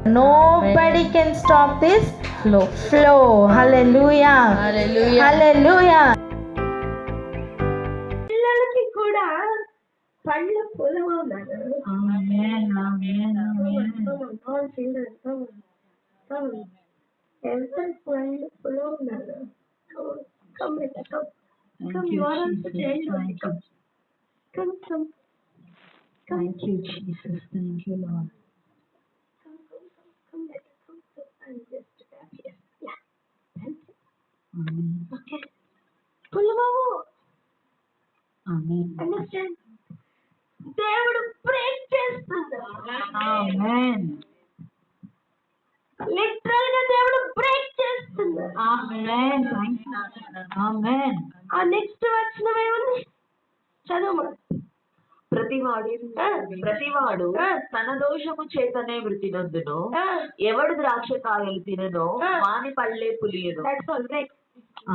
Nobody can stop this flow. Hallelujah. Hallelujah. Hallelujah. పిల్లలకి కూడా పళ్ళ పొలం ఉన్నారు. Amen. Amen. Amen. ఎంత పళ్ళ పొలం ఉన్నారు. Come. Thank you, Jesus. Come. Thank you, Jesus. Thank you, Lord. Come. And just here. Yeah. Thank you. Amen. Okay. పొలము. Amen. Understand? దేవుడు బ్రేక్ చేస్తున్నాడు. Amen. లిటరల్ గా దేవుడు బ్రేక్ చేస్తున్నాడు. Amen. Thank you. Amen. ఆ నెక్స్ట్ వచనం ఏముంది? చదువు. ప్రతివాడు తన దోషము చేతనే మృతి నొందును. ఎవడు ద్రాక్ష కాయలు తిననో వాని పళ్ళే పులియను. బ్రేక్.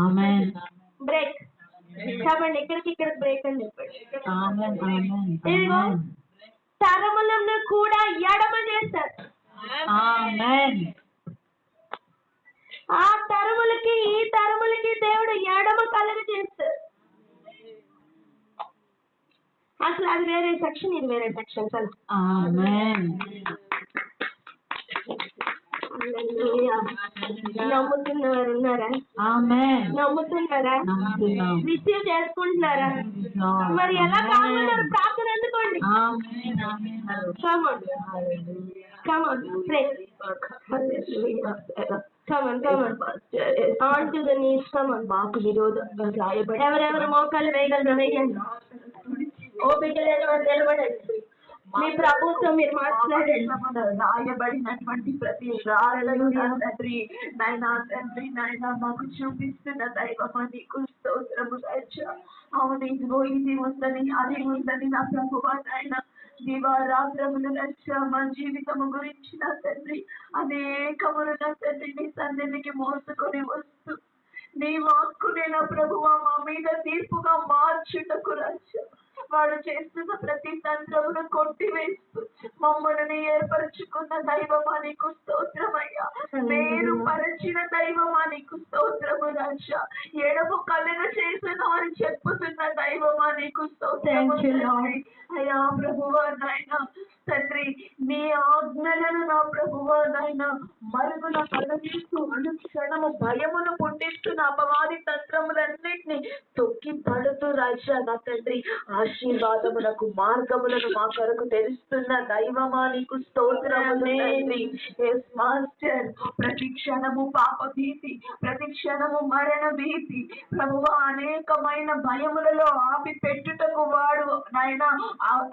Amen. బ్రేక్. కాబట్టి ఇక్కడ బ్రేక్ అని చెప్పాడు. Amen. Amen. ఇదిగో తరములను కూడా ఎడమ చేశారు. Amen. ఆ తరములకి ఈ తరములకి దేవుడు ఎడమ కలుగ చేశారు. అసలు అది వేరే సెక్షన్, ఇది వేరే సెక్షన్. చదువు. Amen. నమ్ముతున్నవారు ఉన్నారా? Amen. నమ్ముతున్నారా? నమ్ముతున్నాం. రిసీవ్ చేసుకుంటున్నారా? మరి ఎలా కావాలన్నారు? ప్రార్థన ఎందుకోండి. Amen. Amen. Come on, pray. Come on. On to the knees. Come on. మాకు విరోధంగా రాయబడి ఎవరెవరు మోకాలు వేయగలరు వేయండి. ఓపిక లేని వారు నిలబడండి. మీ ప్రభుత్వం మీరు మాట్లాడండి. రాయబడినటువంటి ప్రతి రాళ్ళను తండ్రి నాయన మాకు చూపిస్తున్న దైవమా నీకు స్తోత్రము రాజా. అవును, ఇదిగో ఇది ఉందని అది ఉందని నా ప్రభువా నాయన దివారాత్రములు రక్ష మా జీవితము గురించి నా తండ్రి అనేకములు నా తండ్రి నీ సన్నిధికి మోసుకొని వస్తూ నీ వాక్కునే నా ప్రభువా మా మీద తీర్పుగా మార్చుటకు రక్ష వాడు చేస్తున్న ప్రతి తంత్రమును కొట్టివేస్తూ మమ్మల్ని ఏర్పరచుకున్న దైవమా నీకు స్తోత్రమయ్యా. వేరు పరచిన దైవమా నీకు స్తోత్రము రాజా. ఎడము కలుగ చేసిన అని చెప్పుతున్న దైవమా నీకు స్తోత్రము అయ్యా. ప్రభువా నాయన తండ్రి నీ ఆజ్ఞలను నా ప్రభువా నాయన మరుగున కలగిస్తూ అనుక్షణము భయమును పుట్టిస్తున్న అపవాది తంత్రములన్నిటినీ తొక్కి పడుతూ రాజా నా తండ్రి ఆశీర్వాదములకు మార్గములను మా కొరకు తెలుస్తున్న దైవమా నీకు స్తోత్రము తండ్రి. మాస్టర్ ప్రతి క్షణము పాప భీతి, ప్రతి క్షణము మరణ భీతి ప్రభువా అనేకమైన భయములలో ఆపి పెట్టుటకు వాడు నాయన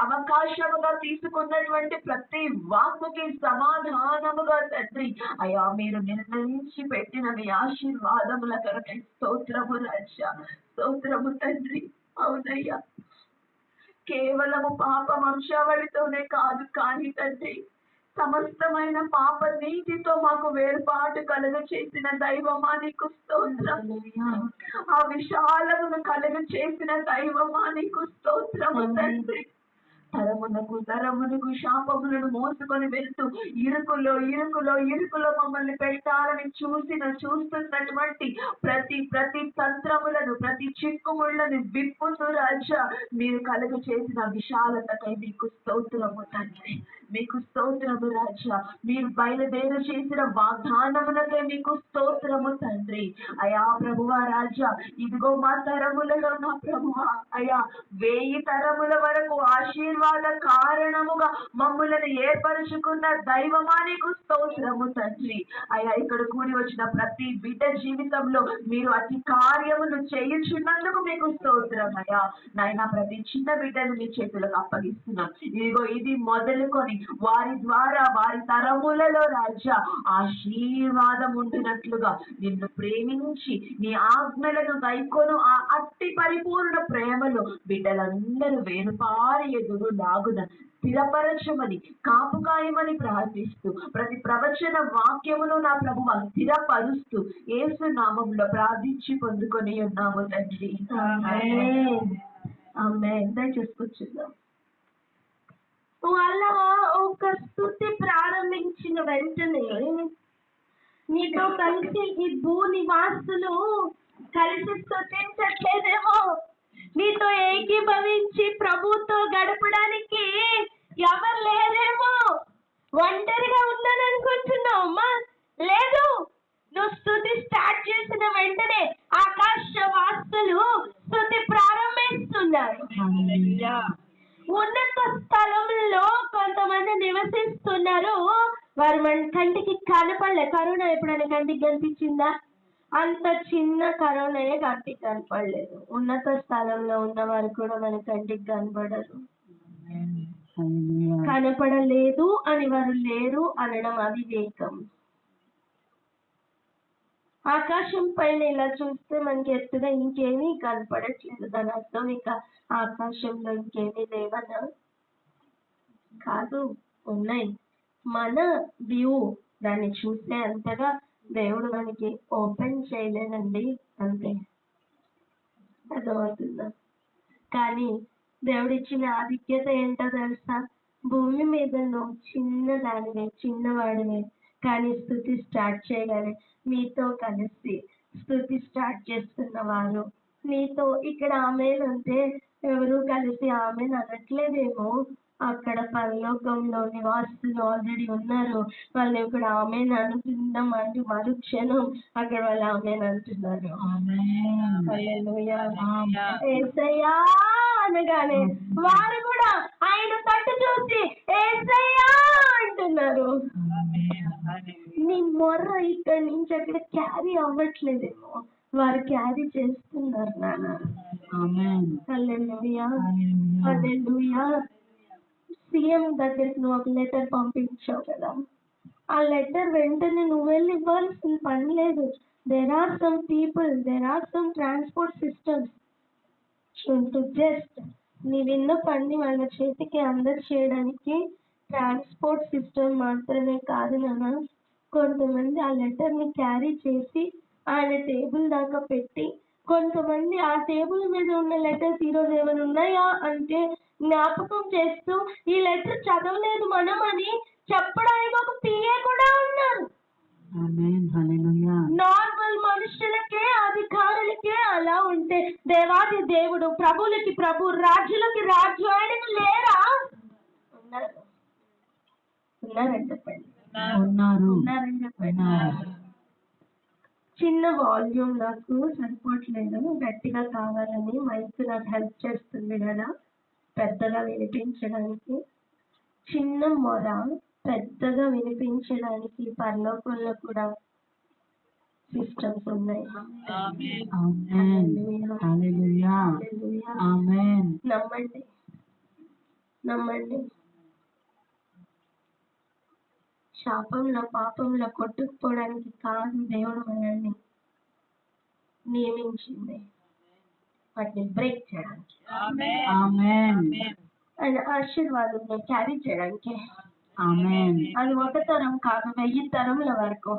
అవకాశముగా తీసుకున్నటువంటి ప్రతి వాక్కుకి సమాధానముగా తండ్రి అయ్యా మీరు నిర్ణయించి పెట్టిన మీ ఆశీర్వాదముల కొరకు స్తోత్రము రాజా. స్తోత్రము తండ్రి. అవునయ్యా, కేవలము పాప వంశావళితోనే కాదు కానీ తండ్రి సమస్తమైన పాప నీతితో మాకు వేరుపాటు కలుగ చేసిన దైవమా నీకు స్తోత్రము. ఆ విశాలమును కలుగ చేసిన దైవమా నీకు స్తోత్రము తండ్రి. తరమునకు శాపములను మోసుకొని వెళ్తూ ఇరుకులో మమ్మల్ని పెట్టాలని చూస్తున్నటువంటి ప్రతి తంత్రములను ప్రతి చిక్కుముళ్ళను విప్పుతూ రాజా మీరు కలుగ చేసిన విశాలతకై మీకు స్తోత్రము తండ్రి. మీకు స్తోత్రము రాజా. మీరు బయలుదేరు చేసిన వాగ్దానములకై మీకు స్తోత్రము తండ్రి. అయా ప్రభువా రాజా ఇదిగో మా తరములలో నా ప్రభువా అయా 1000 తరముల వరకు ఆశీర్వాద కారణముగా మమ్ములను ఏర్పరచుకున్న దైవమా నీకు స్తోత్రము తండ్రి. అయా ఇక్కడ కూడి వచ్చిన ప్రతి బిడ్డ జీవితంలో మీరు అతి కార్యములు చేయుచున్నందుకు మీకు స్తోత్రం అయ్యా. నాయన ప్రతి చిన్న బిడ్డను మీ చేతులకు అప్పగిస్తున్నాం. ఇదిగో ఇది మొదలుకొని వారి ద్వారా వారి తరములలో రాజా ఆశీర్వాదం ఉండినట్లుగా నిన్ను ప్రేమించి నీ ఆజ్ఞలను గైకొను ఆ అట్టి పరిపూర్ణ ప్రేమలో బిడ్డలందరూ వేరుపారి ఎదురు లాగున స్థిరపరచమని కాపుకాయమని ప్రార్థిస్తూ ప్రతి ప్రవచన వాక్యమును నా ప్రభువు స్థిరపరుస్తూ యేసు నామములో ప్రార్థించి పొందుకొని ఉన్నాము తండ్రి. ఆమేన్. దయచేసుకొచ్చున్నాం. వాళ్ళ ఒక స్తుతి ప్రారంభించిన వెంటనే నీతో కలిసి ఈ భూ నివాసులు కలిసి స్తుతించట్లేదేమో, నీతో ఏకీభవించి ప్రభుతో గడపడానికి ఎవరు లేరేమో, ఒంటరిగా ఉన్నాను అనుకుంటున్నావు అమ్మా. లేదు, నువ్వు స్తుతి స్టార్ట్ చేసిన వెంటనే ఆకాశవాసులు స్తుతి ప్రారంభిస్తున్నారు. ఉన్నత స్థలంలో కొంతమంది నివసిస్తున్నారు, వారు మన కంటికి కనపడలే. కరోనా ఎప్పుడైనా కంటికి కనిపించిందా? అంత చిన్న కరోనాయే కంటికి కనపడలేదు. ఉన్నత స్థలంలో ఉన్న వారు కూడా మన కంటికి కనపడరు. కనపడలేదు అని వారు లేరు అనడం అవివేకం. ఆకాశం పైన ఇలా చూస్తే మనకి ఎత్తుగా ఇంకేమీ కనపడట్లేదు, దాని అర్థం ఇక ఆకాశంలో ఇంకేమీ లేవనా? కాదు, ఉన్నాయి. మన వ్యూ దాన్ని చూస్తే అంతగా దేవుడు మనకి ఓపెన్ చేయలేదండి, అంతే. అర్థమవుతుందా? కానీ దేవుడు ఇచ్చిన ఆధిక్యత ఏంటో తెలుసా? భూమి మీద నువ్వు చిన్నవాడివే, కానీ స్తుతి స్టార్ట్ చేయగానే మీతో కలిసి స్తుతి స్టార్ట్ చేస్తున్నవారు, నీతో ఇక్కడ ఆమె అంటే ఎవరు కలిసి ఆమె అనట్లేదేమో, అక్కడ పరలోకంలో నివాసులు ఆల్రెడీ ఉన్నారు. వాళ్ళు ఇక్కడ ఆమె అనుకుందాం అంటే మరుక్షణం అక్కడ వాళ్ళు ఆమె అంటున్నారు. హల్లెలూయా. యేసయ్యా అనగానే వారు కూడా ఆయన తట్టు చూసి యేసయ్యా అంటున్నారు. నీ మొర్ర ఇక్కడి నుంచి అక్కడ క్యారీ అవ్వట్లేదేమో, వారు క్యారీ చేస్తున్నారు నాన్న. హల్లెలూయా, హల్లెలూయా. సీఎం దగ్గరికి నువ్వు ఒక లెటర్ పంపించావు కదా, ఆ లెటర్ వెంటనే నువ్వు వెళ్ళి ఇవ్వాల్సిన పని లేదు. There are some people, there are some transport systems to just నీ విన్నపాన్ని వాళ్ళ చేతికి అందజేయడానికి ట్రాన్స్పోర్ట్ సిస్టమ్ మాత్రమే కాదు నాన్న, కొంతమంది ఆ లెటర్ని క్యారీ చేసి ఆయన టేబుల్ దాకా పెట్టి, కొంతమంది ఆ టేబుల్ మీద ఉన్న లెటర్స్ ఈరోజు ఏమైనా ఉన్నాయా అంటే జ్ఞాపకం చేస్తూ ఈ లెటర్ చదవలేదు మనం అని చెప్పడానికి ఒక పిఏ కూడా ఉన్నారు. నార్మల్ మనుషులకే, అధికారులకే అలా ఉంటే దేవాది దేవుడు, ప్రభులకి ప్రభు, రాజులకి రాజు ఆయనకు లేరా? ఉన్నారని చెప్పండి. ఉన్నారని చెప్పండి. చిన్న వాల్యూమ్ నాకు సరిపోవట్లేదు, గట్టిగా కావాలని మైక్ నాకు హెల్ప్ చేస్తుంది కదా పెద్దగా వినిపించడానికి. చిన్న మొర పెద్దగా వినిపించడానికి పరలోకంలో కూడా సిస్టమ్స్ ఉన్నాయి. నమ్మండి, నమ్మండి. శాపంలో పాపంలో కొట్టుకుపోవడానికి కాదు దేవుడు మనల్ని నియమించింది, వాటిని బ్రేక్ చేయడానికి, ఆయన ఆశీర్వాదం క్యారీ చేయడానికి. అది ఒక తరం కాదు, 1000 తరముల వరకు.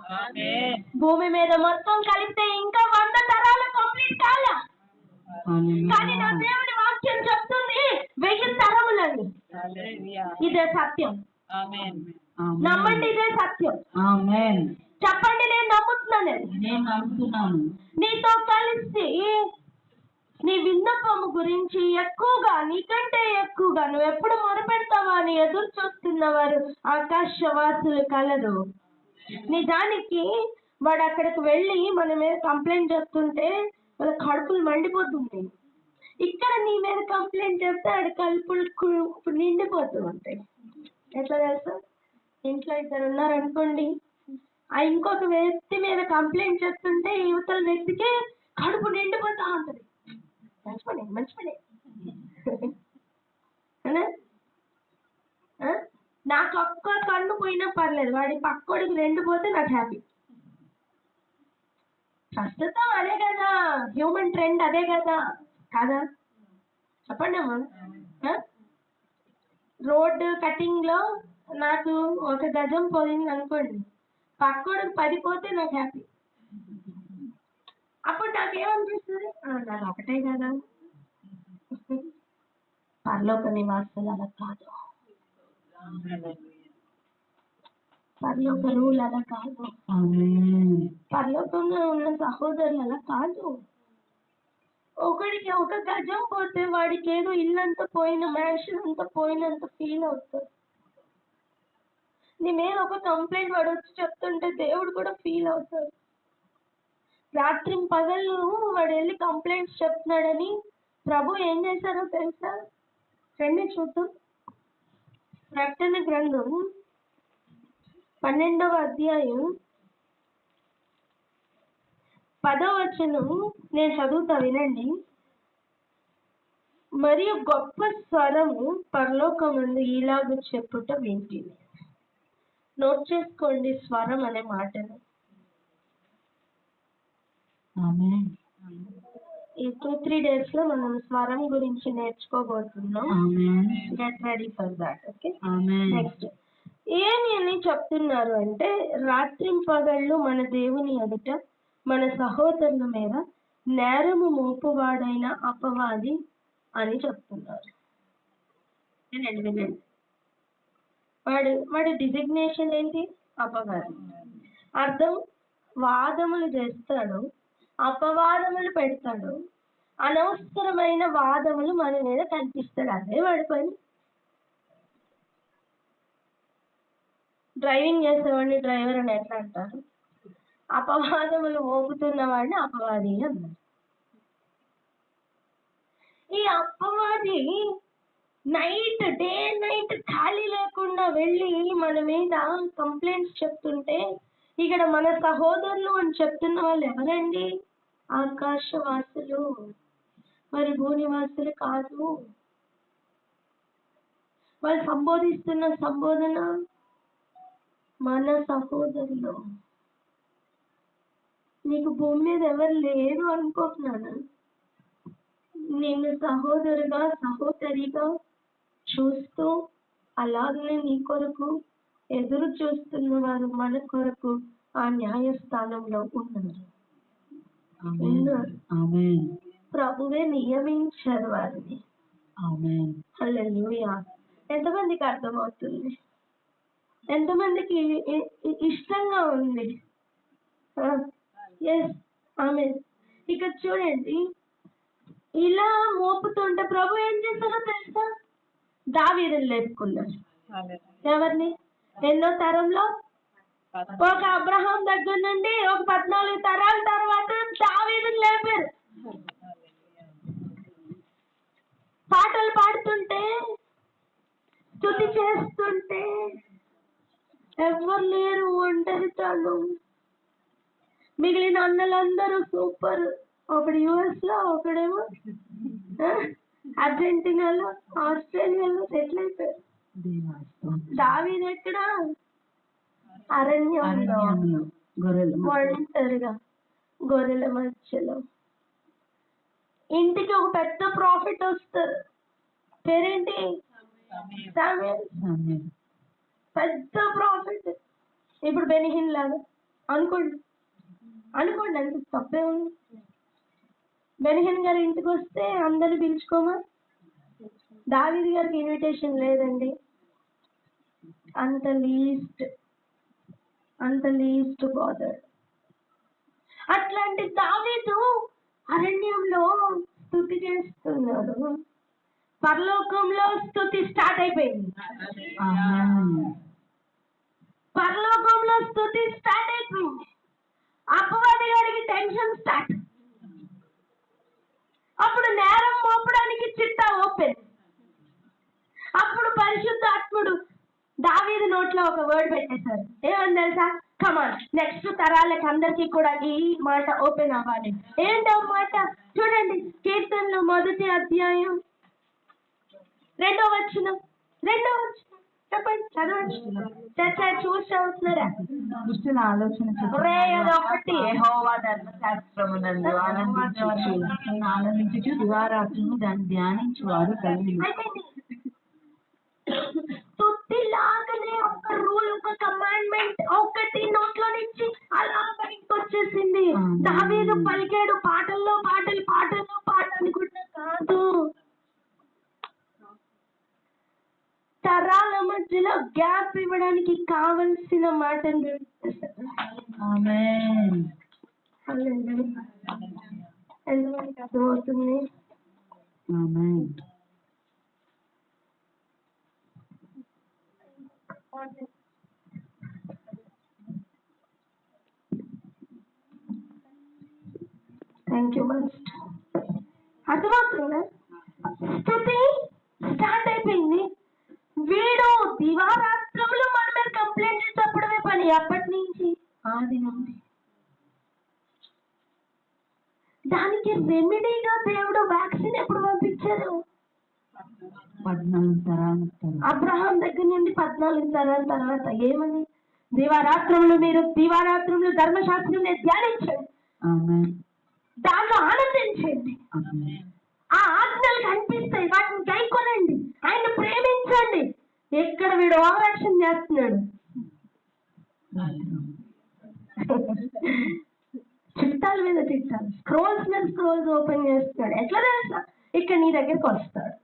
భూమి మీద మొత్తం కలిస్తే ఇంకా 100 తరాలు కంప్లీట్ కాలే, కానీ నా దేవుడి వాక్యం చెప్తుంది 1000 తరములని. ఇదే సత్యం. నమ్మండి, ఇదే సత్యం. చెప్పండి, నేను నమ్ముతున్నాను. నీతో కలిసి నీ విన్నపము గురించి ఎక్కువగా, నీకంటే ఎక్కువగా నువ్వు ఎప్పుడు మొరపెడతావా అని ఎదురు చూస్తున్నవారు ఆకాశవాసులు కలరు. నిజానికి వాడు అక్కడికి వెళ్ళి మన మీద కంప్లైంట్ చెప్తుంటే వాళ్ళ కడుపులు మండిపోతుంది. ఇక్కడ నీ మీద కంప్లైంట్ చెప్తే ఆడ కడుపులు నిండిపోతూ ఉంటాయి. ఎట్లా తెలుసా? ఇంట్లో 2 ఉన్నారనుకోండి, ఆ ఇంకొక వ్యక్తి మీద కంప్లైంట్ చేస్తుంటే యువతల వ్యక్తికి కడుపు నిండిపోతా ఉంటుంది. మంచి పని నాకు ఒక్క కన్ను పోయినా పర్లేదు, వాడి పక్కోడికి 2 పోతే నాకు హ్యాపీ. ప్రస్తుతం అదే కదా, హ్యూమన్ ట్రెండ్ అదే కదా, కాదా? చెప్పండి అమ్మా. రోడ్డు కటింగ్ లో నాకు 1 గజం పోయింది అనుకోండి, పక్కోడికి 10 పోతే నాకు హ్యాపీ. అప్పుడు నాకేమనిపిస్తుంది? నాకు ఒకటే కదా. పరలోక నివాసులు అలా కాదు. పరలోక రూల్ అలా కాదు. ఆమేన్. పరలోకంలో ఉన్న సహోదరులు అలా కాదు. ఒకడికి ఒక గజం పోతే వాడికి ఏదో ఇల్లంతా పోయిన, మ్యాన్షన్ అంతా పోయినంత ఫీల్ అవుతాడు. నీ మీద ఒక కంప్లైంట్ వాడు వచ్చి చెప్తుంటే దేవుడు కూడా ఫీల్ అవుతాడు. రాత్రి పగళ్ళు వాడు వెళ్ళి కంప్లైంట్స్ చెప్తున్నాడని ప్రభు ఏం చేశారో తెలుసా? రండి చూద్దాం. ప్రకటన గ్రంథం 12వ అధ్యాయం 10వ వచనం నేను చదువుతా, వినండి. మరియు గొప్ప స్వరము పరలోకమందు ఇలాగ చెప్పుట వింటిని. నోట్ చేసుకోండి స్వరం అనే మాటను. ఆమేన్. ఈ 2-3 days లో మనం స్వరం గురించి నేర్చుకోబోతున్నాం. Amen. Get ready for that. Okay, amen. Next ఏమని చెప్తున్నారు అంటే, రాత్రి పగళ్ళు మన దేవుని ఎదుట మన సహోదరుల మీద నేరము మోపువాడైన అపవాది అని చెప్తున్నారు. వినండి. వాడి డిజిగ్నేషన్ ఏంటి? అపవాది. అర్థం, వాదములు చేస్తాడు, అపవాదములు పెడతాడు, అనవసరమైన వాదములు మన మీద కనిపిస్తాడు. అదే వాడి పని. డ్రైవింగ్ చేసేవాడిని డ్రైవర్ అని ఎట్లా అంటారు? అపవాదములు మోపుతున్న వాడిని అపవాది అన్నారు. ఈ అపవాది డే నైట్ ఖాళీ లేకుండా వెళ్ళి మన మీద కంప్లైంట్స్ చెప్తుంటే, ఇక్కడ మన సహోదరులు అని చెప్తున్న వాళ్ళు ఎవరండి? ఆకాశవాసులు, మరి భూనివాసులు కాదు. వాళ్ళు సంబోధిస్తున్న సంబోధన మన సహోదరులు. నీకు భూమి మీద ఎవరు లేరు అనుకుంటున్నాను. నిన్ను సహోదరుగా సహోదరిగా చూస్తూ, అలాగనే నీ కొరకు ఎదురు చూస్తున్న వారు మన కొరకు ఆ న్యాయస్థానంలో ఉన్నారు. ఆమేన్. ప్రభువే నియమించారు వారిని. ఆమేన్. హల్లెలూయా. ఎంతమందికి అర్థమవుతుంది? ఎంతమందికి ఇష్టంగా ఉంది? ఎస్, ఆమేన్. ఇక చూడండి, ఇలా మోపుతుంటే ప్రభు ఏం చేశారో తెలుసా? దావీదుని లేపుకున్నారు. ఎవరిని? ఎన్నో తరంలో? ఒక అబ్రహాం దగ్గర నుండి ఒక 14 తరాల తర్వాత దావీదుని లేపారు. పాటలు పాడుతుంటే, స్తుతి చేస్తుంటే ఎవరు లేరు, ఒంటరితను. మిగిలిన అన్నలందరూ సూపర్. ఒకడు US లో, ఒకడేమో అర్జెంటీనాలో, ఆస్ట్రేలియాలో సెటిల్ అయిపోయారు. దావీదు ఎక్కడ? అరణ్యంలో, ఒంటరిగా గొర్రెల మధ్యలో. ఇంటికి ఒక పెద్ద ప్రాఫిట్ వస్తారు. పేరేంటి? సామ్యూయల్. పెద్ద ప్రాఫిట్. ఇప్పుడు బెనిహిన్ లాగా అనుకోండి అంత తప్పే ఉంది. బెనిహిన్ గారి ఇంటికి వస్తే అందరిని పిలుచుకోమా? దావీదు గారికి ఇన్విటేషన్ లేదండి. అంత లీస్ట్ బాదర్. అట్లాంటి దావీదు అరణ్యంలో స్తుతి చేస్తున్నాడు. పరలోకంలో స్తుతి స్టార్ట్ అయిపోయింది. పరలోకంలో స్తుతి స్టార్ట్ అయిపోయింది. అపవాది గారికి టెన్షన్ స్టార్ట్. అప్పుడు నేరం మోపడానికి చిట్టా ఓపెన్. అప్పుడు పరిశుద్ధాత్ముడు దావీదు నోట్లో ఒక వర్డ్ పెట్టేశారు. ఏమని తెలుసా? కమాన్, నెక్స్ట్ తరాలకి అందరికీ కూడా ఈ మాట ఓపెన్ అవ్వాలి. ఏంటో మాట చూడండి. కీర్తనలు 1వ అధ్యాయం 2వ వచనం. చెప్పండి, చదవండి. చూసి చదువుతున్నారా? దుష్టుల ఆలోచన ఒకటి యెహోవా ధర్మశాస్త్రమునందు ఆనందించుచు దివారాత్రులు దాన్ని ధ్యానించువారు ధన్యులు. తుత్తిలాగానే ఒక రూల్, ఒక కమాండ్మెంట్ ఒకటి నోట్లో నుంచి అలా బయటకు వచ్చేసింది. దావీదు పలికాడు పాటల్లో పాటలు అనుకుంటా కాదు. తరాల మధ్య మధ్యలో గ్యాప్ ఇవ్వడానికి కావలసిన మాటను ఆమేన్. ఎంతమందికి అర్థమవుతుంది? ఆమేన్. Thank you master. అర్థమవుతుందా? స్తుతి స్టార్ట్ అయిపోయింది. వీడు దివారాత్రములు మన మీద కంప్లైంట్ చెప్పడమే పని. అప్పటి నుంచి ఆది నుండి దానికి రెమెడీగా దేవుడు వ్యాక్సిన్ ఎప్పుడు పంపించారు? 14 తరాల తర్వాత. అబ్రహాం దగ్గర నుండి 14 తరాల తర్వాత ఏమని? దివారాత్రములు మీరు దివారాత్రములు ధర్మశాస్త్రం ధ్యానించండి, ఆమేన్. దాంట్లో ఆనందించండి, ఆమేన్. ఆ ఆజ్ఞలు కనిపిస్తాయి, వాటిని గైకొనండి, ఆయన ప్రేమించండి. ఎక్కడ వీడు ఓవర్ యాక్షన్ చేస్తున్నాడు? చిట్టాల మీద చిట్టాలు, స్క్రోల్స్ మీద స్క్రోల్స్ ఓపెన్ చేస్తున్నాడు. ఎట్లా చేస్తా? ఇక్కడ నీ దగ్గరికి వస్తాడు.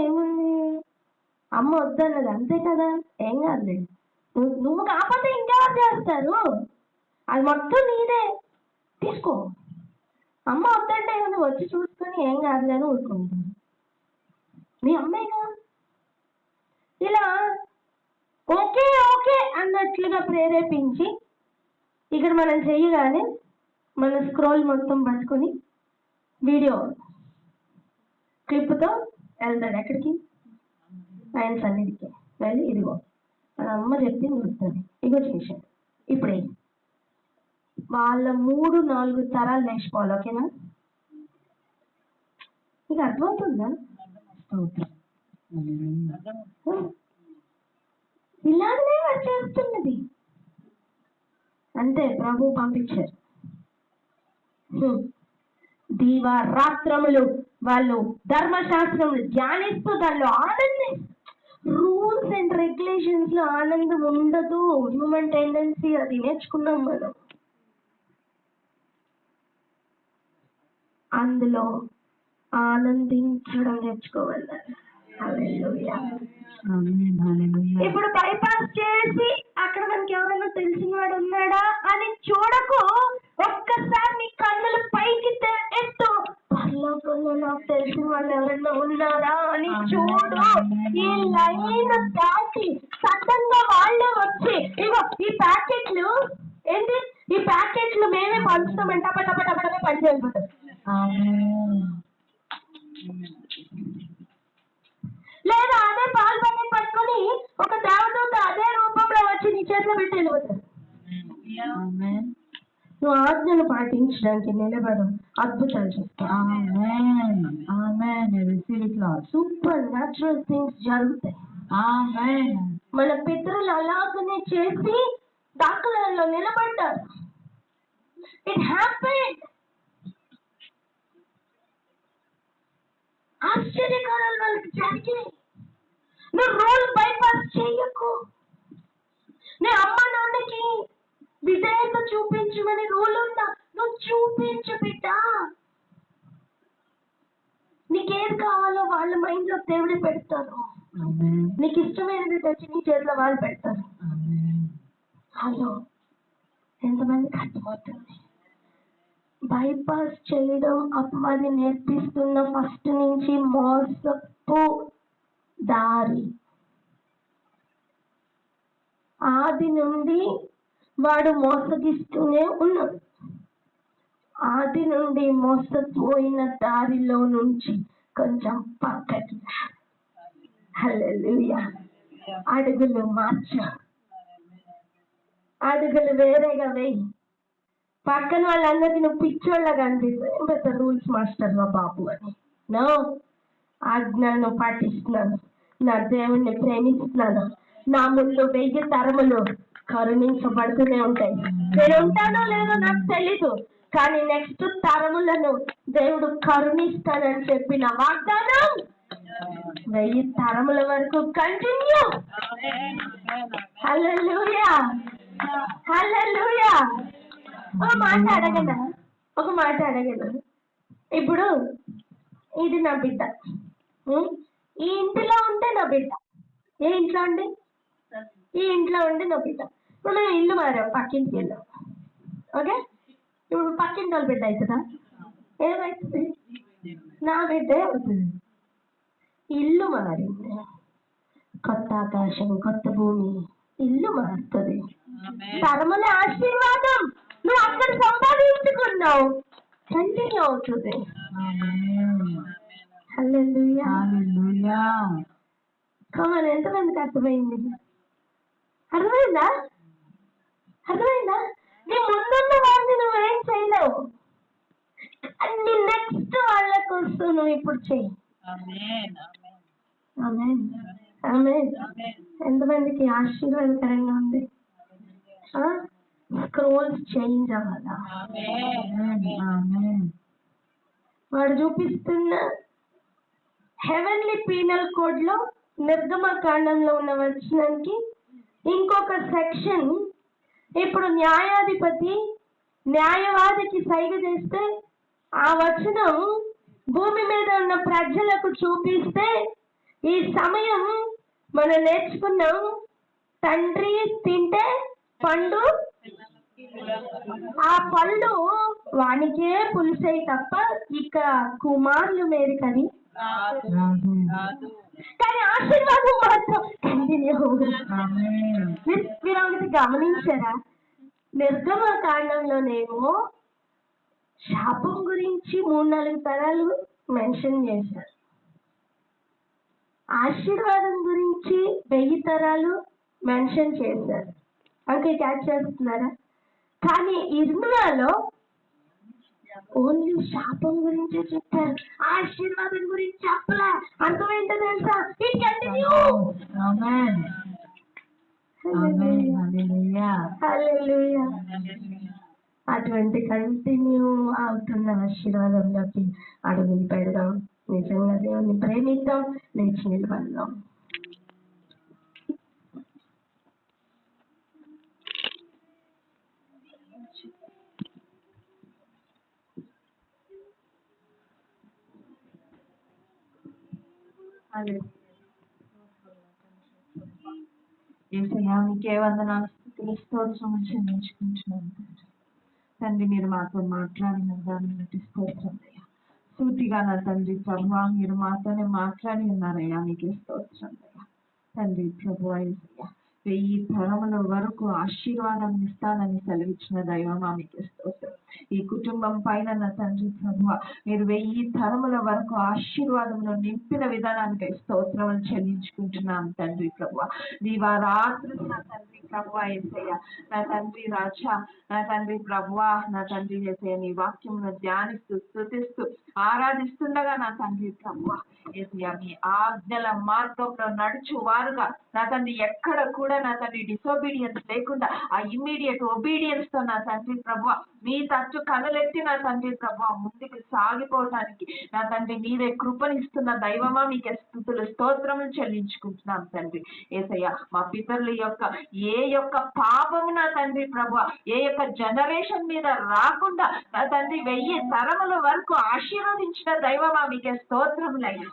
ఏముంది, అమ్మ వద్దన్నది అంతే కదా, ఏం కాదులే, నువ్వు కాకపోతే ఇంకెవరు చేస్తారు, అది మొత్తం నీదే, తీసుకో. అమ్మ వద్దంటే నువ్వు వచ్చి చూసుకొని ఏం కాదులే అని ఊరుకుంటాను. మీ అమ్మాయిగా ఇలా ఓకే ఓకే అన్నట్లుగా ప్రేరేపించి ఇక్కడ మనం చేయగానే మన స్క్రోల్ మొత్తం పట్టుకొని వీడియో క్లిప్తో వెళ్తాడు. ఎక్కడికి? ఆయన సన్నిధికి వెళ్ళి ఇదిగో మన అమ్మ చెప్పింది గుర్తుంది, ఇగో చేశాడు. ఇప్పుడే వాళ్ళ 3-4 తరాలు నేర్చుకోవాలి. ఓకేనా? ఇక అర్థమవుతుందా? ఇలాగనే చేస్తున్నది. అంతే, ప్రభు పంపించారు. దివారాత్రములు వాళ్ళు ధర్మశాస్త్రములు ధ్యానిస్తూ దానిలో ఆనందం. రూల్స్ అండ్ రెగ్యులేషన్స్ లో ఆనందం ఉండదు. హ్యూమన్ టెండెన్సీ, అది నేర్చుకున్నాం మనం. అందులో ఆనందించడం నేర్చుకోవాలి. హల్లెలూయా. ఇప్పుడు బైపాస్ చేసి అక్కడ మనకి ఎవరైనా తెలిసిన వాడు ఉన్నాడా అని చూడకు. ఒక్కసారి నీ కన్నులు పైకి ఎత్తు, పరలోకంలో నాకు తెలిసిన వాళ్ళు ఎవరైనా ఉన్నారా అని చూడు. ఈ లైన్ దాటి సడన్ గా వాళ్ళే వచ్చి ఇగో ఈ ప్యాకెట్లు ఏంటి, ఈ ప్యాకెట్లు మేమే పంచుతామంట పటపటపటమే పని చేయబోతాం. లేదా అదే పాలు పని పట్టుకొని ఒక దేవదూత అదే రూపంలో వచ్చి నీ చేతిలో పెట్టి వెళ్ళిపోతారు. నువ్వు ఆజ్ఞలు పాటించడానికి నిలబడు, అద్భుతాలు చేస్తావు. సూపర్ న్యాచురల్ థింగ్స్ జరుగుతాయి. మన పితరులు అలాగనే చేసి దాఖలలో నిలబడ్డారు. It happened. ఆశ్చర్యకారాలు వాళ్ళకి జరిగాయి. నువ్వు రూల్ బైపాస్ చేయకు. నేను అమ్మ నాన్నకి విధేయత చూపించమని రూల్ ఉందా? నువ్వు చూపించు బిడ్డ. నీకేం కావాలో వాళ్ళ మైండ్ లో దేవుడే పెడతారు. నీకు ఇష్టమైనది తెచ్చి నీ చేతిలో వాళ్ళు పెడతారు. హలో, ఎంతమందికి అర్థమవుతుంది? బైపాస్ చేయడం అపవాది నేర్పిస్తున్న ఫస్ట్ నుంచి మోసపు దారి. ఆది నుండి వాడు మోసగిస్తూనే ఉన్నాడు. ఆది నుండి మోసపోయిన దారిలో నుంచి కొంచెం పక్కకి హల్లెలూయా అడుగులు మార్చు, అడుగులు వేరేగా వేయి. పక్కన వాళ్ళందరికీ నువ్వు పిచ్చోళ్ళగా అనిపిస్తావు. ఏం పెద్ద రూల్స్ మాస్టర్ మా బాబు అని. నో, ఆజ్ఞలను పాటిస్తున్నాను, నా దేవుణ్ణి ప్రేమిస్తున్నాను, నా ముందు 1000 తరములు కరుణించబడుతూనే ఉంటాయి. నేను ఉంటానో లేదో నాకు తెలీదు, కానీ నెక్స్ట్ తరములను దేవుడు కరుణిస్తానని చెప్పిన వాగ్దానం 1000 తరముల వరకు కంటిన్యూ. హల్లెలూయా, హల్లెలూయా. ఒక మాట అడగను. ఇప్పుడు ఇది నా బిడ్డ, ఈ ఇంటిలో ఉంటే నా బిడ్డ, ఏ ఇంట్లో ఉండి? ఈ ఇంట్లో ఉండి నొప్పిద్దాం. ఇప్పుడు మేము ఇల్లు మారాం, పక్కింటికి వెళ్ళాం. ఓకే, ఇప్పుడు పక్కింటి వాళ్ళ బిడ్డ అవుతుందా? ఏమవుతుంది? నా బిడ్డే అవుతుంది. ఇల్లు మారింది, కొత్త ఆకాశం, కొత్త భూమి, ఇల్లు మారుతుంది. తరముల ఆశీర్వాదం నువ్వు అక్కడ సంపాదించుకున్నావు, కంటిన్యూ అవుతుంది. హల్లెలూయా. కమన్, ఎంతమందికి అర్థమైంది? అర్థమైందా? అర్థమైందా? నీ ముందున్న వాడిని నువ్వేం చేయలేవు, నీ నెక్స్ట్ వాళ్ళ కోసం నువ్వు ఇప్పుడు చెయ్యి. ఆమేన్, ఆమేన్. ఎంతమందికి ఆశీర్వాదకరంగా ఉంది? స్క్రోల్స్ చేంజ్ అవ్వాలా? వాడు చూపిస్తున్న హెవెన్లీ పీనల్ కోడ్ లో నిర్గమకాండంలో ఉన్న వచనానికి ఇంకొక సెక్షన్. ఇప్పుడు న్యాయాధిపతి న్యాయవాదికి సైగ చేస్తే ఆ వచనం భూమి మీద ఉన్న ప్రజలకు చూపిస్తే, ఈ సమయం మనం నేర్చుకున్నాం, తండ్రి తింటే పండు, ఆ పళ్ళు వానికే పులిసాయి తప్ప ఇక కుమారులు మేరు కానీ ఆశీర్వాదం మాత్రం కంటిన్యూ. మీరు ఒకటి గమనించారా? నిర్గమ కాండంలోనేమో శాపం గురించి 3-4 తరాలు మెన్షన్ చేశారు, ఆశీర్వాదం గురించి 1000 తరాలు మెన్షన్ చేశారు. అంటే క్యాచ్ చేస్తున్నారా? కానీ ఇర్మియాలో ఓన్లీ శాపం గురించే చెప్పారు, ఆశీర్వాదం గురించి చెప్పలే. అర్థమైందో తెలుసా? It continue. హల్లెలూయా. అటువంటి కంటిన్యూ అవుతున్న ఆశీర్వాదంలోకి అడుగులు పెడదాం. నిజంగా దేవుని ప్రేమిద్దాం, లేచి నిలబడదాం. యేసయ్యా, నీకే వందనాలు, స్తుతులు, స్తోత్రములు చెల్లించుకుంటున్నాను తండ్రి. మీరు మాతో మాట్లాడిన దాన్ని బట్టి స్తోత్రం అయ్యా. సూటిగా నా తండ్రి ప్రభువా, మీరు మాతోనే మాట్లాడి ఉన్నారయ్యా, నీకే స్తోత్రం అయ్యా. తండ్రి ప్రభువా యేసయ్యా, 1000 తరముల వరకు ఆశీర్వాదం ఇస్తానని సెలవిచ్చిన దైవమా, మీకే స్తోత్రం. ఈ కుటుంబం పైన నా తండ్రి ప్రభువా, మీరు 1000 తరముల వరకు ఆశీర్వాదంలో నింపిన విధానానికి స్తోత్రములు చెల్లించుకుంటున్నాం తండ్రి ప్రభువా. దీవారాత్రి నా తండ్రి ప్రభువా యేసయ్యా, నా తండ్రి రాజా, నా తండ్రి ప్రభువా, నా తండ్రి యేసయ్యా, నీ వాక్యమును ధ్యానిస్తూ స్తుతిస్తూ ఆరాధిస్తుండగా నా తండ్రి ప్రభువా యేసయ్యా, మీ ఆజ్ఞల మార్గంలో నడుచు వారుగా నా తండ్రి ఎక్కడ కూడా నా తండ్రి డిసోబీడియన్స్ లేకుండా ఆ ఇమ్మీడియట్ ఒబీడియన్స్ తో నా తండ్రి ప్రభువా మీ తట్టు కనులెత్తి నా తండ్రి ప్రభువా ముందుకు సాగిపోవటానికి నా తండ్రి మీరే కృపనిస్తున్న దైవమా, మీకే స్తుతులు స్తోత్రములు చెల్లించుకుంటున్నాం తండ్రి యేసయ్యా. మా పితరుల యొక్క ఏ యొక్క పాపము నా తండ్రి ప్రభువా ఏ యొక్క జనరేషన్ మీద రాకుండా నా తండ్రి 1000 తరముల వరకు ఆశీర్వదించిన దైవమా, మీకే స్తోత్రములయ్యా.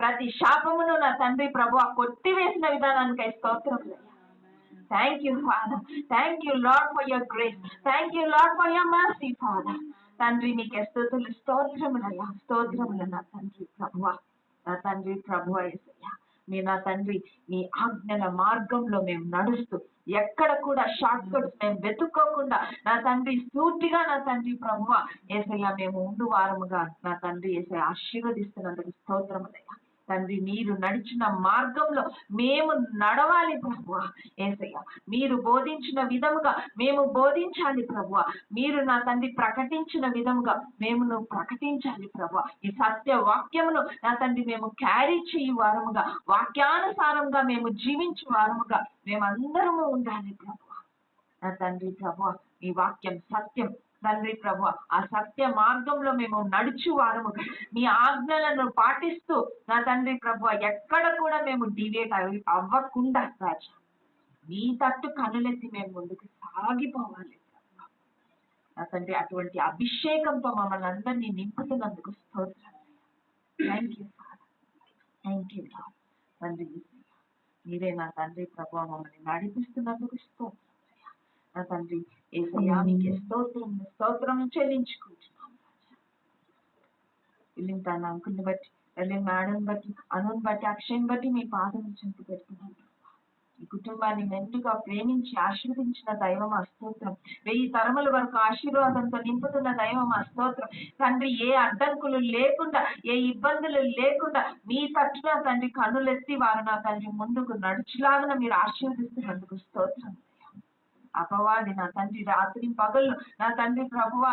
ప్రతి శాపమును నా తండ్రి ప్రభువా కొట్టివేసిన విధానానికి స్తోత్రములయ్యా. Thank you father, thank you lord for your grace, thank you lord for your mercy father. తండ్రి మీకే స్తుతులు స్తోత్రములయ్యా, స్తోత్రములు నా తండ్రి ప్రభువా, నా తండ్రి ప్రభువా యేసయ్యా. మీ నా తండ్రి మీ ఆజ్ఞల మార్గంలో మేము నడుస్తూ ఎక్కడ కూడా షార్ట్ కట్స్ మేము వెతుక్కోకుండా నా తండ్రి సూటిగా నా తండ్రి ప్రభువా యేసయ్యా మేము ఉండు వారముగా నా తండ్రి యేసయ్యా ఆశీర్వదిస్తున్నందుకు స్తోత్రములయ్యా. తండ్రి మీరు నడిచిన మార్గంలో మేము నడవాలి ప్రభువా యేసయ్యా. మీరు బోధించిన విధముగా మేము బోధించాలి ప్రభువా. మీరు నా తండ్రి ప్రకటించిన విధముగా మేము ప్రకటించాలి ప్రభువా. ఈ సత్య వాక్యమును నా తండ్రి మేము క్యారీ చేయు వారముగా, వాక్యానుసారంగా మేము జీవించు వారముగా మేమందరము ఉండాలి ప్రభువా. నా తండ్రి ప్రభువా ఈ వాక్యం సత్యం తండ్రి ప్రభువా, ఆ సత్య మార్గంలో మేము నడుచు వారముగా మీ ఆజ్ఞలను పాటిస్తూ నా తండ్రి ప్రభువా ఎక్కడ కూడా మేము డివియేట్ అవ్వకుండా రాజా మీ తట్టు కనులెత్తి మేము ముందుకు సాగిపోవాలి నా తండ్రి. అటువంటి అభిషేకంతో మమ్మల్ని అందరినీ నింపుతున్నందుకు స్తోత్రం. Thank you father, thank you తండ్రి. మీరే నా తండ్రి ప్రభు మమ్మల్ని నడిపిస్తున్నందుకు స్తోత్రం. నా తండ్రి యేసయ్యా మీకే స్తోత్రం చెల్లించుకుంటున్నాం. తన అంకుల్ని బట్టి, మేడం బట్టి, అనుని బట్టి, అక్షయ్ని బట్టి మీ పాదం చెంతు పెడుతున్నాను. ఈ కుటుంబాన్ని మెండుగా ప్రేమించి ఆశీర్వదించిన దైవం స్తోత్రం. 1000 తరముల వరకు ఆశీర్వాదంతో నింపుతున్న దైవం స్తోత్రం. తండ్రి ఏ అడ్డంకులు లేకుండా, ఏ ఇబ్బందులు లేకుండా మీ తట్టున తండ్రి కన్నులెత్తి వారు నా తండ్రి ముందుకు నడుచులాగా మీరు ఆశీర్వదిస్తున్నందుకు స్తోత్రం. అపవాది నా తండ్రి రాత్రి పగళ్ళు నా తండ్రి ప్రభువా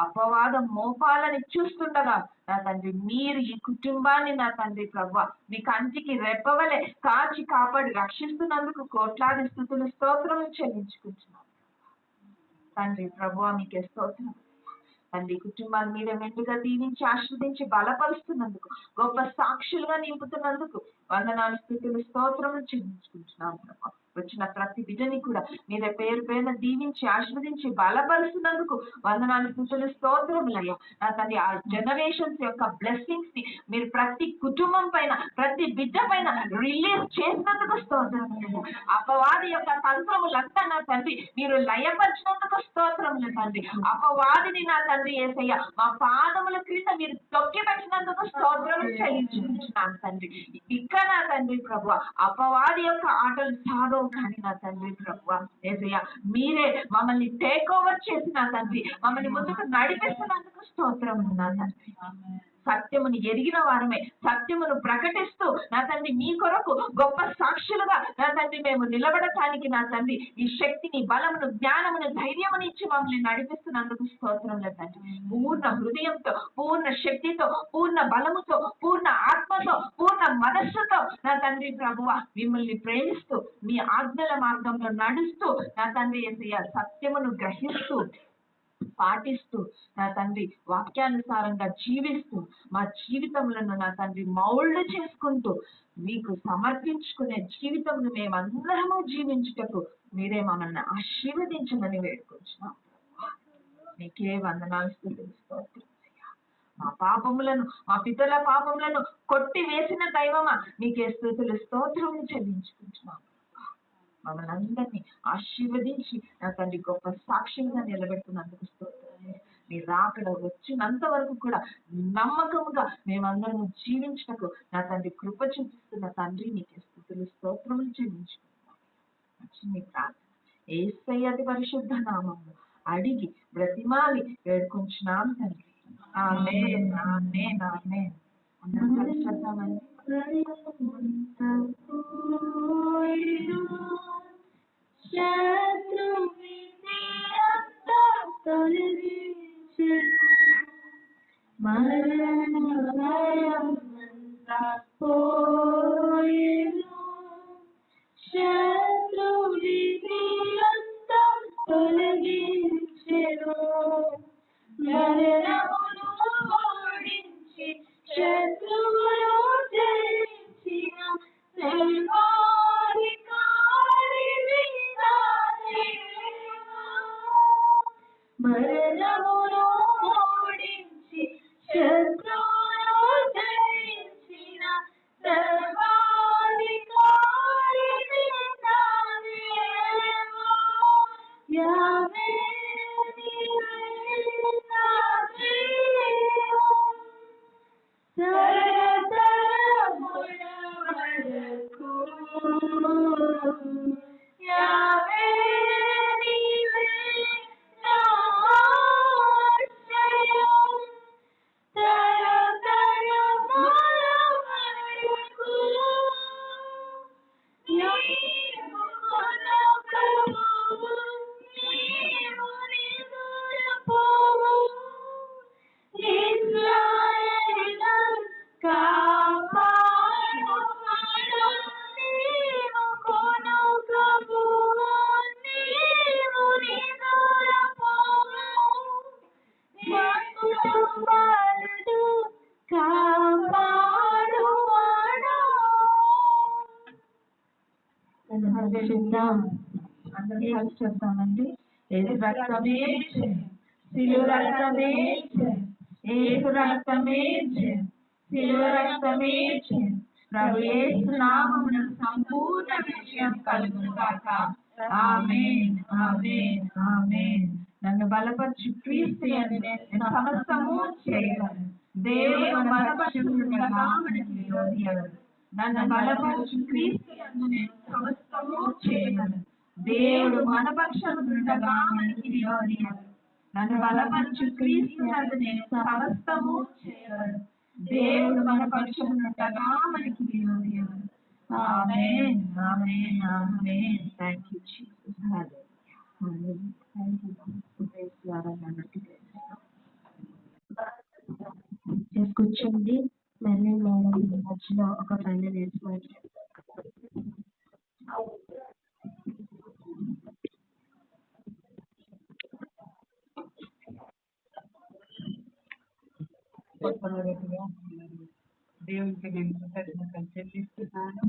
అపవాదం మోపాలని చూస్తుండగా నా తండ్రి మీరు ఈ కుటుంబాన్ని నా తండ్రి ప్రభువా మీ కంటికి రెప్పవలే కాచి కాపాడి రక్షిస్తున్నందుకు కోట్లాది స్తుతులు స్తోత్రం చెల్లించుకుంటున్నాను తండ్రి ప్రభువా మీకే స్తోత్రం. తండ్రి కుటుంబాన్ని మీద మెండుగా దీవించి ఆశ్రదించి బలపరుస్తున్నందుకు, గొప్ప సాక్షులుగా నింపుతున్నందుకు వందనాలు స్తుతులు స్తోత్రం చెల్లించుకుంటున్నాను ప్రభా. వచ్చిన ప్రతి బిడ్డని కూడా మీద పేరు పేరున దీవించి ఆశీర్వదించి బలపరుస్తున్నందుకు వందనాలు స్తుతులు స్తోత్రములయ్యా. నా తండ్రి ఆ జనరేషన్స్ యొక్క బ్లెస్సింగ్స్ ని మీరు ప్రతి కుటుంబం పైన, ప్రతి బిడ్డ పైన రిలీజ్ చేసినందుకు స్తోత్రములు. అపవాది యొక్క తంత్రములంతా నా తండ్రి మీరు లయపరిచినందుకు స్తోత్రములు తండ్రి. అపవాదిని నా తండ్రి యేసయ్య మా పాదముల క్రింద మీరు తొక్కి పెట్టినందుకు స్తోత్రములు చెల్లించుకుంటున్నాను తండ్రి. ఇక్కడ నా తండ్రి ప్రభువా అపవాది యొక్క ఆటలు సాగవు కానీ నా తండ్రి ప్రభువా యేసయ్య మీరే మమ్మల్ని టేక్ ఓవర్ చేసి నా తండ్రి మమ్మల్ని ముందుకు నడిపిస్తున్నందుకు స్తోత్రములు నా తండ్రి. సత్యమును ఎరిగిన వారమే సత్యమును ప్రకటిస్తూ నా తండ్రి మీ కొరకు గొప్ప సాక్షులుగా నా తండ్రి మేము నిలబడటానికి నా తండ్రి ఈ శక్తిని, బలమును, జ్ఞానమును, ధైర్యమును ఇచ్చి మమ్మల్ని నడిపిస్తున్నందుకు స్తోత్రములు తండ్రి. పూర్ణ హృదయంతో, పూర్ణ శక్తితో, పూర్ణ బలముతో, పూర్ణ ఆత్మతో, పూర్ణ మనస్సుతో నా తండ్రి ప్రభువా మిమ్మల్ని ప్రేమిస్తూ మీ ఆజ్ఞల మార్గంలో నడుస్తూ నా తండ్రి యేసయ్య సత్యమును గ్రహిస్తూ పాటిస్తూ నా తండ్రి వాక్యానుసారంగా జీవిస్తూ మా జీవితంలో నా తండ్రి మౌల్డ్ చేసుకుంటూ మీకు సమర్పించుకునే జీవితంలో మేమందరము జీవించుటకు మీరే మమ్మల్ని ఆశీర్వదించమని వేడుకొచ్చున్నాం. మీకే వందనాలు స్తుతిస్తూ మా పాపములను, మా పితరుల పాపములను కొట్టి వేసిన దైవమా మీకే స్తుతులు స్తోత్రములు చెల్లించుకుంటున్నాం. మమ్మల్ని అందరినీ ఆశీర్వదించి నా తండ్రి గొప్ప సాక్షిగా నిలబెడుతున్నందుకు స్తోత్రం. మీ రాకడ వచ్చినంత వరకు కూడా నమ్మకముగా మేమందరము జీవించటకు నా తండ్రి కృప చూపిస్తున్న తండ్రి నీకే స్తుతులు స్తోత్రములు చెల్లించుకుంటున్నాం. మీ ప్రార్థన యేసయ్య అతి పరిశుద్ధ నామములో అడిగి బ్రతిమాలి వేడుకుంటున్నాం తండ్రి. ఆమేన్ ఆమేన్ ఆమేన్. అందరం కలిసి చదువుతామండి. అందరం కలిసి చెప్తామండి. ఏసు రక్తమే సిలువ రక్తమే ఏసు రక్తమే సిలువ రక్తమే ప్రభు యేసు నామమున సంపూర్ణ విజయం కలుగును గాక. ఆమేన్ ఆమేన్ ఆమేన్. నన్ను బలపరచు క్రీస్తు యందు నేను సమస్తము చేయగలను. దేవుడు మన పక్షముండగా మనకి విరోధి ఎవరు? నన్ను బలపరచు క్రీస్తు యందు నేను సమస్తము చేయగలను. దేవుడు మన పక్షముండగా మనకి విరోధి ఎవరు? నన్ను బలపరచు క్రీస్తు యందు నేను సమస్తము చేయగలను. దేవుడు మన పక్షముండగా మనకి విరోధి ఎవరు? Amen amen amen. Thank you Jesus. Hallelujah. Thank you praise ద్వారా నన్నట్టు కూర్చోండి. మళ్ళీ మేడం మధ్యలో ఒక ఫైనల్ వేసుకోవచ్చు. దేవునికి నేను కృతజ్ఞతలు చెల్లిస్తున్నాను.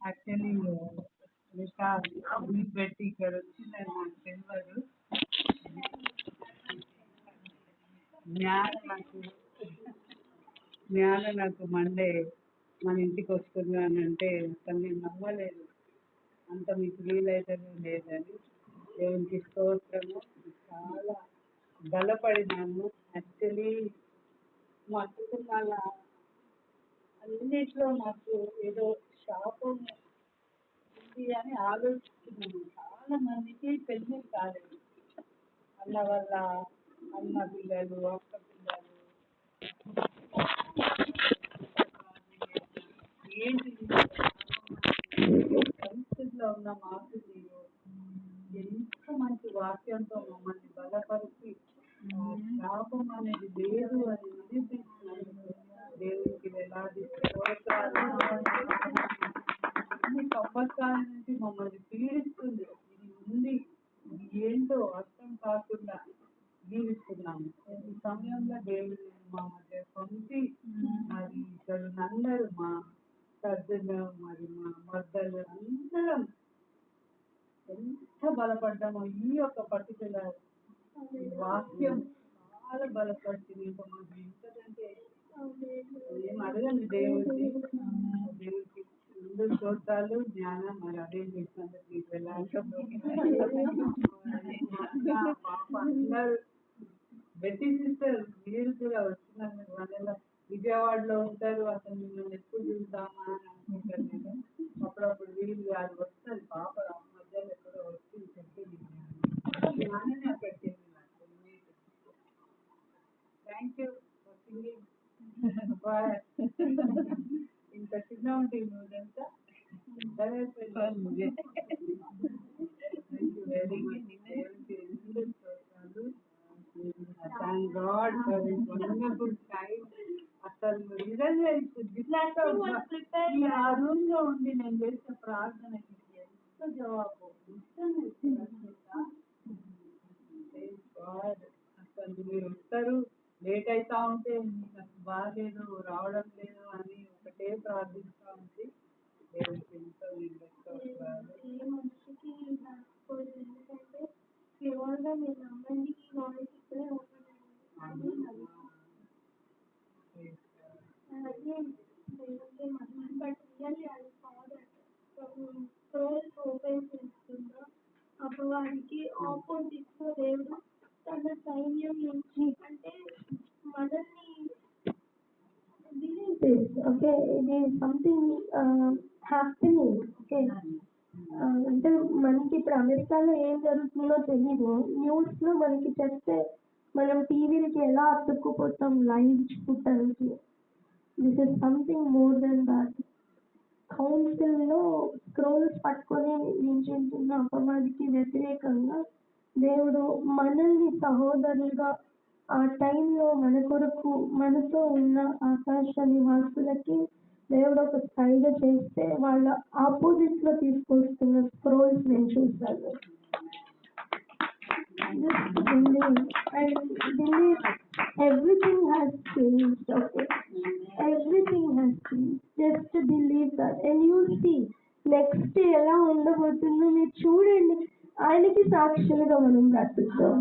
యాక్చువల్లీ పెట్టి ఇక్కడ వచ్చిందని నాకు తెలియదు. జ్ఞాన నాకు మండే మన ఇంటికి వస్తుంది అని అంటే అసలు నేను నమ్మలేదు. అంత మీకు వీలైతేనే లేదని. దేవునికి స్తోత్రము. చాలా బలపడినాము. యాక్చువల్లీ మా కుటుంబాల అన్నిట్లో నాకు ఏదో శాపం ఉంది అని ఆలోచిస్తున్నాను. చాలా మందికి పెళ్లి కాలేదు. అన్న వల్ల అన్న పిల్లలు, అక్క పిల్లలు, ఏంటి పరిస్థితిలో ఉన్న మాకు మీరు ఎంత మంచి వాక్యంతో మమ్మల్ని బలపరిచి శాపం అనేది లేదు అని నిరూపించినందుకు దేవునికి వేలాది స్తోత్రాలు. అన్ని సంవత్సరాల నుంచి మమ్మల్ని పీడిస్తుంది. ఇది ఉంది, ఇది ఏంటో అర్థం కాకుండా జీవిస్తున్నాము. ఈ సమయంలో దేవుడు మా మధ్య పొంది మరి ఇక్కడ అందరూ మా సర్దులు మరి మా మద్దలు అందరం ఎంత బలపడ్డామో ఈ యొక్క పర్టికులర్ వాక్యం చాలా బలపడుతుంది. ఇంకా మాకు ఎంతకంటే ఏం అడగండి దేవుడికి. దేవుడికి ముందు స్తోత్రాలు. జ్ఞానం మరి అదే చేసినందుకు మీకు వెళ్ళాలి. పాప అందరూ బెట్టి సిస్టర్ మీరు కూడా వచ్చినందుకు వాళ్ళ విజయవాడలో ఉంటారు. అసలు మిమ్మల్ని ఎప్పుడు చూద్దామా అని అనుకుంటారు. నేను అప్పుడప్పుడు వీలు అది వస్తుంది. పాప మధ్యలో ఎక్కడో వచ్చి చెప్పింది. జ్ఞానమే అక్కడికి వెళ్ళింది. Thank you for singing. ఇంత చిన్న ఉంటుంది నువ్వుంతా very good. Thank God for this wonderful time. అసలు నిజంగా ఆ రూమ్ లో ఉండి నేను చేసిన ప్రార్థనకి ఎంత జవాబు అసలు మీరు వస్తారు. లేట్ అవుతా ఉంటే మీకు అసలు బాగాలేదు, రావడం లేదు అని ఒకటే ప్రార్థిస్తూ ఉంది. దేవుడికి ఎంతో అపవాదికి ఆపోజిట్ గా దేవుడు తన సైన్యం నుంచి అంటే మనల్ని ఓకే ఇది సంథింగ్ హ్యాపెనింగ్. ఓకే అంటే మనకి ఇప్పుడు అమెరికాలో ఏం జరుగుతుందో తెలీదు. న్యూస్ లో మనకి చెప్తే మనం టీవీలకి ఎలా అతుక్కుపోతాం లైవ్ చూడటానికి. This is something more than that. Council లో స్క్రోల్స్ పట్టుకొని నించుంటున్న అపవాదికి వ్యతిరేకంగా దేవుడు మనల్ని సహోదరులుగా ఆ టైంలో మన కొరకు మనతో ఉన్న ఆకాశ నివాసులకి దేవుడు ఒక సైగ చేస్తే వాళ్ళ ఆపోజిట్ లో తీసుకొస్తున్న స్క్రోల్స్ నేను చూశాను. Everything has changed. Okay, everything has changed. Just believe that and you'll see next ఎలా ఉండబోతుందో మీరు చూడండి. ఆయనకి సాక్షులుగా మనం బ్రతుకుతాం.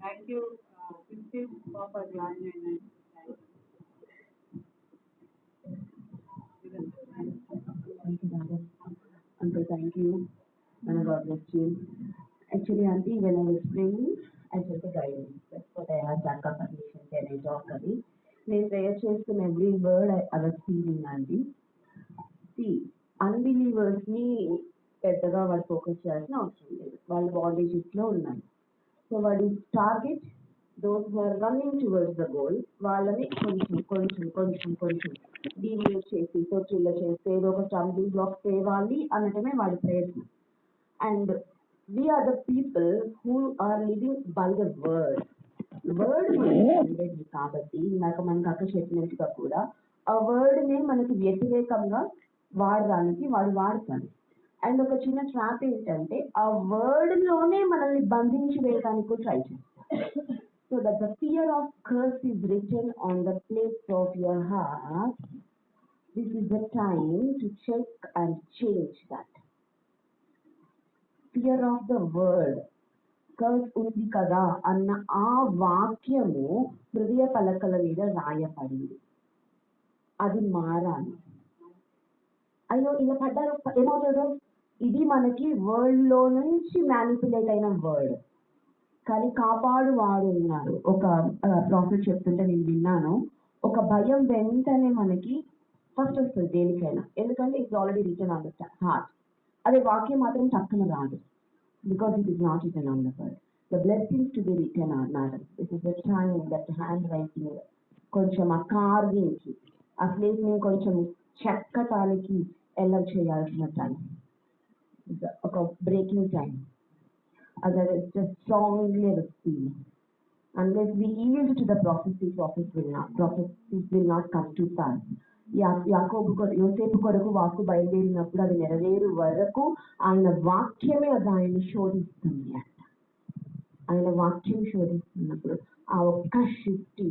Thank you. పాప జాయిన్ అయినాయి. Uncle, thank you. And God bless you. Actually, Auntie, when I was praying, I felt a guidance. That's what I asked Akka permission. Can I talk a bit? నేను prayer చేస్తున్న every word I was feeling aunty. సి unbelievers ని పెద్దగా వాళ్ళు focus చేయాల్సిన అవసరం లేదు. వాళ్ళు బాండేజెస్ లో ఉన్నారు. సో వాడి target those who are running towards the goal వాళ్ళని కొంచెం కొంచెం కొంచెం కొంచెం డీవియేట్ చేసి సోచిల్లో చేస్తే ఏదో ఒక స్టంబింగ్ బ్లాక్ తేవాలి అనటమే వాడి ప్రయత్నం. And we are the people who are living by the word. Word మనకి కాబట్టి ఇందాక మనకు అక్క చెప్పినట్టుగా కూడా ఆ వర్డ్ నే మనకి వ్యతిరేకంగా వాడడానికి వాడు వాడతాడు. అండ్ ఒక చిన్న ట్రాప్ ఏంటంటే ఆ వర్డ్ లోనే మనల్ని బంధించి వేయడానికి ట్రై చేస్తాం. So that the fear of curse is written on the place of your heart. This is the time to check and change that. Fear of the word curse ఉంది కదా అన్న ఆ వాక్యము హృదయ పలకల మీద రాయపడింది. అది మారాలి. అయ్యో ఇలా పడ్డారు ఏమవుతుందో ఇది మనకి వరల్డ్ లో నుంచి మ్యానిపులేట్ అయిన వర్డ్. కానీ కాపాడు వాడు ఉన్నారు. ఒక ప్రాఫిట్ చెప్తుంటే నేను విన్నాను, ఒక భయం వెంటనే మనకి ఫస్ట్ వస్తుంది దేనికైనా, ఎందుకంటే it's already written on the heart. అదే వాక్యం మాత్రం టక్కున రాదు, because it is not written on the word. The blessings to be written are madam. This is the time that handwriting కొంచెం ఆ కార్వింగ్ కి ఆ ప్లేస్ ని కొంచెం చెక్కటానికి ఎలా చేయాల్సిన టైం, ఒక breaking time. Other just strongly receive. Unless we yield to the prophecies will not come to pass. యోసేపు కొరకు వాక్కు బయలుదేరినప్పుడు అది నెరవేరు వరకు ఆయన వాక్యమే అది ఆయన శోధిస్తుంది అంట. ఆయన వాక్యం శోధిస్తున్నప్పుడు ఆ ఒక్క shift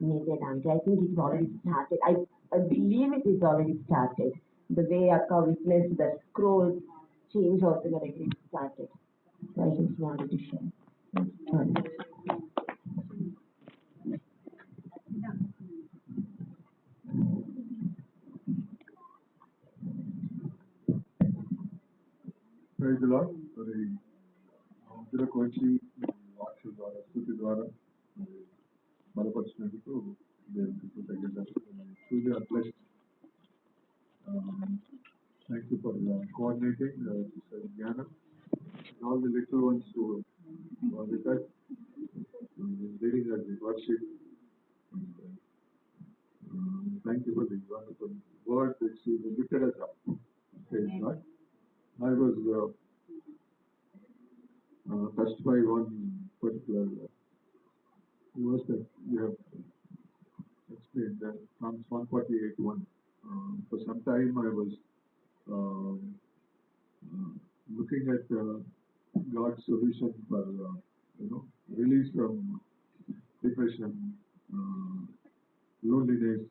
needed. I think it's already started. I believe it is already started. The way Akka witnessed the scroll change also already started. So I just wanted to share. Praise the Lord. మరి మధ్యలోకి వచ్చి వాక్య ద్వారా స్తుతి ద్వారా బలపరిచినందుకు దేవునికి కృతజ్ఞతలు. Truly are blessed. Thank you for coordinating Jnana and all the little ones who are with us, leading us in worship. Thank you for the wonderful word which you lifted us up. Praise God. I was touched by one particular verse that you have explained, that Psalms 148:1. For some time I was looking at God's solution for release from depression, loneliness.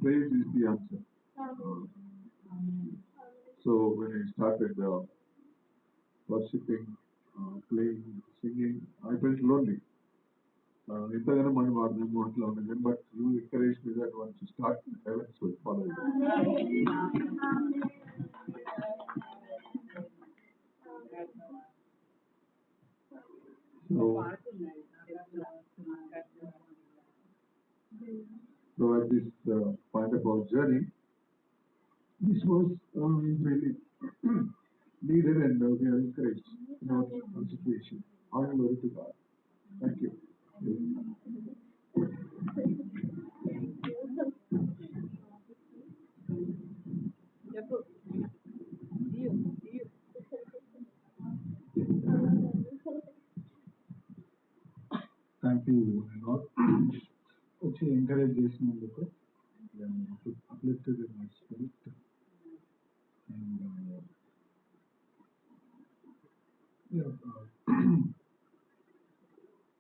Praise is the answer. So when I started worshipping, playing, singing, I felt lonely. ఎంతగానో మనం వాడినాము అట్లా ఉన్నది, but you encourage me that once you start heavens will follow you. So at this point of our journey, this was really needed, and we are encouraged in our situation. All glory to God. Thank you. Thank you, Lord. వచ్చి encourage చేసినందుకు uplifted in my spirit. And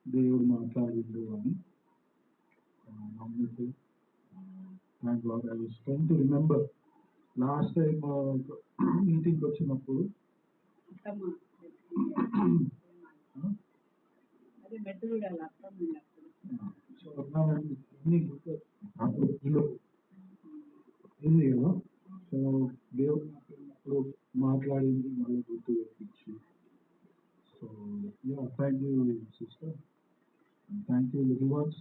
దేవుడు మాట్లాడిండు అని నమ్మితే thank God. I was trying to remember last time meeting వచ్చినప్పుడు ఇల్లు ఉంది కదా. సో దేవుడు little ones,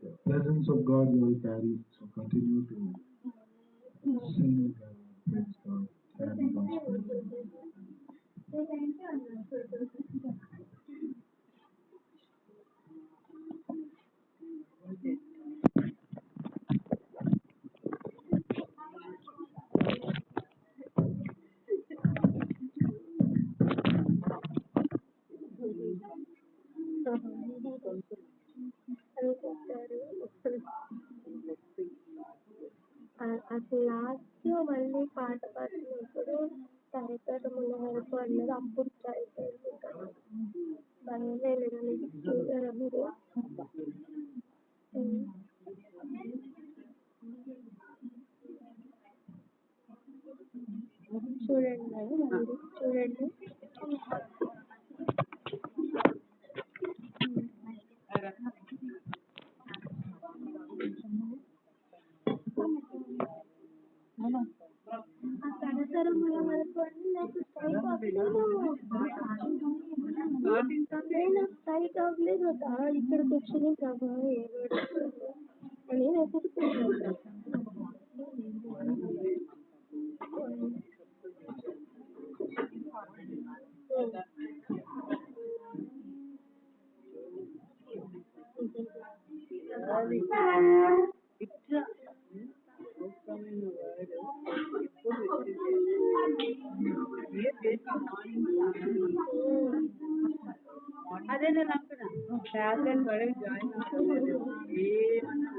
the presence of God you will carry. So continue to sing, praise God, carry God's presence. అసలు లాస్ట్ లో మళ్ళీ పాట పాడినప్పుడు తరతరముల వరకు అన్నది అప్పుడు స్ట్రైక్ అయింది కదా. చూసారా మీరు? చూడండి మేడం, చూడండి. ఆ తరతరముల వరకు అని నాకు స్ట్రైక్ అవ్వలేదు, నేను స్ట్రైక్ అవ్వలేదు కదా. ఇక్కడికి వచ్చిన ప్రభావ అని ఎదుగుతున్నాను. ఇట్లా అవసరమైన వాడు ఎప్పుడు అదే నేను అంటున్నా ఫ్యాషన్ పడి జాయిన్ అవ్వలేదు ఏమన్నా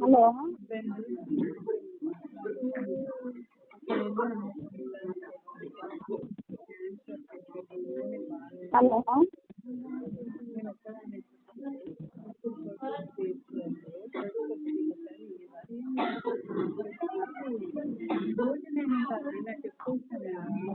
హలో హలో రోజు నేను చెప్పుకుంటున్నాను